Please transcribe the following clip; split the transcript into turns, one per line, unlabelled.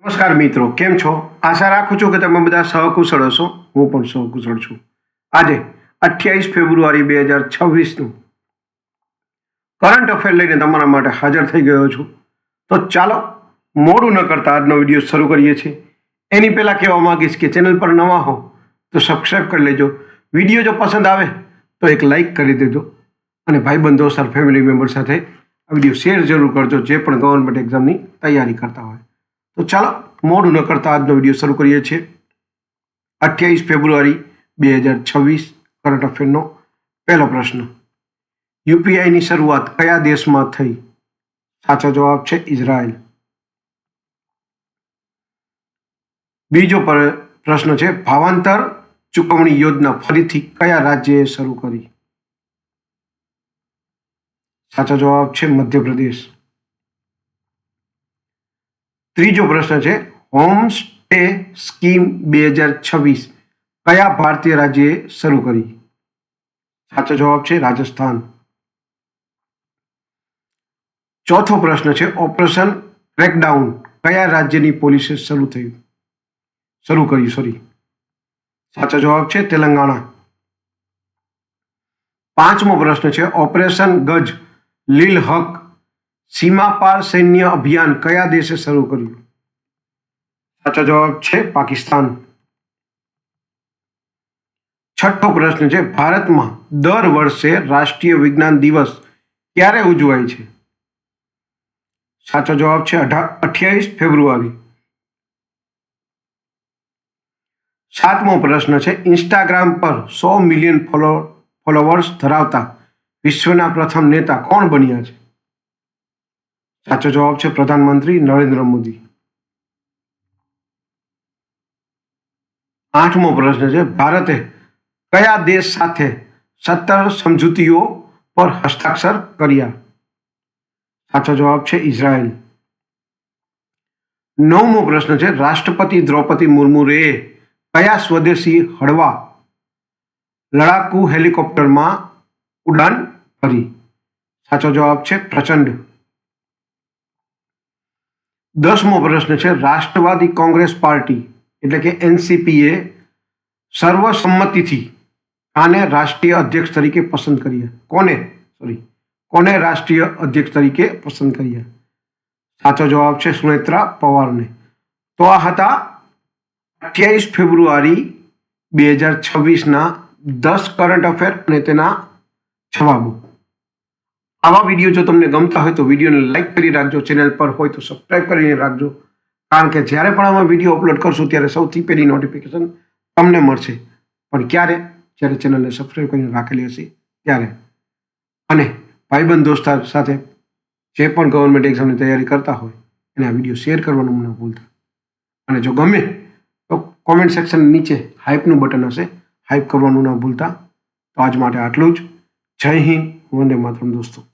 નમસ્કાર મિત્રો, કેમ છો? આશા રાખું છું કે તમે બધા સહકુશળ હશો. હું પણ સહકુશળ છું. આજે 28 ફેબ્રુઆરી 2026નું કરંટ અફેર લઈને તમારા માટે હાજર થઈ ગયો છું. તો ચાલો મોડું ન કરતા આજનો વિડીયો શરૂ કરીએ છીએ. એની પહેલાં કહેવા માંગીશ કે ચેનલ પર નવા હો તો સબસ્ક્રાઈબ કરી લેજો. વિડીયો જો પસંદ આવે તો એક લાઈક કરી દેજો અને ભાઈબંધ દોસ્તાર ફેમિલી મેમ્બર સાથે આ વિડીયો શેર જરૂર કરજો, જે પણ ગવર્મેન્ટ એક્ઝામની તૈયારી કરતા હોય. તો ચાલો મોડું ન કરતા આજનો વિડીયો શરૂ કરીએ છીએ. 28 ફેબ્રુઆરી 2026 કરંટ અફેરનો પહેલો પ્રશ્ન. યુપીઆઈની શરૂઆત કયા દેશમાં થઈ? સાચો જવાબ છે ઇઝરાયલ. બીજો પ્રશ્ન છે, ભાવાંતર ચૂકવણી યોજના ફરીથી કયા રાજ્યએ શરૂ કરી? સાચો જવાબ છે મધ્યપ્રદેશ. ત્રીજો પ્રશ્ન છે, હોમ સ્ટે સ્કીમ 2026 કયા ભારતીય રાજ્યએ શરૂ કરી? સાચો જવાબ છે રાજસ્થાન. ચોથો પ્રશ્ન છે, ઓપરેશન ક્રેકડાઉન કયા રાજ્યની પોલીસે શરૂ કર્યું? સાચો જવાબ છે તેલંગાણા. પાંચમો પ્રશ્ન છે, ઓપરેશન ગજ લીલ હક સીમા પાર સૈન્ય અભિયાન કયા દેશે શરૂ કર્યું? સાચો જવાબ છે પાકિસ્તાન. છઠ્ઠો પ્રશ્ન છે, ભારતમાં દર વર્ષે રાષ્ટ્રીય વિજ્ઞાન દિવસ ક્યારે ઉજવાય છે? સાચો જવાબ છે 28 ફેબ્રુઆરી. સાતમો પ્રશ્ન છે, ઇન્સ્ટાગ્રામ પર 100 મિલિયન ફોલોવર્સ ધરાવતા વિશ્વના પ્રથમ નેતા કોણ બન્યા છે? સાચો જવાબ છે પ્રધાનમંત્રી નરેન્દ્ર મોદી. આઠમો પ્રશ્ન છે, ભારતે કયા દેશ સાથે 17 સમજૂતીઓ પર હસ્તાક્ષર કર્યા? સાચો જવાબ છે ઇઝરાયલ. નવમો પ્રશ્ન છે, રાષ્ટ્રપતિ દ્રૌપદી મુર્મુએ કયા સ્વદેશી હળવા લડાકુ હેલિકોપ્ટરમાં ઉડાન ભરી? સાચો જવાબ છે પ્રચંડ. 10મો પ્રશ્ન છે, રાષ્ટ્રવાદી કોંગ્રેસ પાર્ટી એટલે કે એનસીપીએ સર્વસંમતિથી આને રાષ્ટ્રીય અધ્યક્ષ તરીકે પસંદ કર્યા? કોને રાષ્ટ્રીય અધ્યક્ષ તરીકે પસંદ કર્યા? સાચો જવાબ છે સુનેત્રા પવારને. તો આ હતા 28 ફેબ્રુઆરી 2026ના 10 કરંટ અફેર અને તેના જવાબો. આવા વિડીયો જો તમને ગમતા હોય તો વિડીયોને લાઈક કરી રાખજો. ચેનલ પર હોય તો સબસ્ક્રાઈબ કરીને રાખજો, કારણ કે જ્યારે પણ અમે વિડીયો અપલોડ કરશું ત્યારે સૌથી પહેલી નોટિફિકેશન તમને મળશે. પણ ક્યારે? જ્યારે ચેનલને સબસ્ક્રાઈબ કરીને રાખેલી હશે ત્યારે. અને ભાઈબંધ દોસ્તાર સાથે જે પણ ગવર્મેન્ટ એક્ઝામની તૈયારી કરતા હોય એને આ વિડીયો શેર કરવાનું ન ભૂલતા. અને જો ગમે તો કોમેન્ટ સેક્શન નીચે હાઇપનું બટન હશે, હાઇપ કરવાનું ન ભૂલતા. તો આજ માટે આટલું જ. જય હિન્દ, વંદે માતરમ દોસ્તો.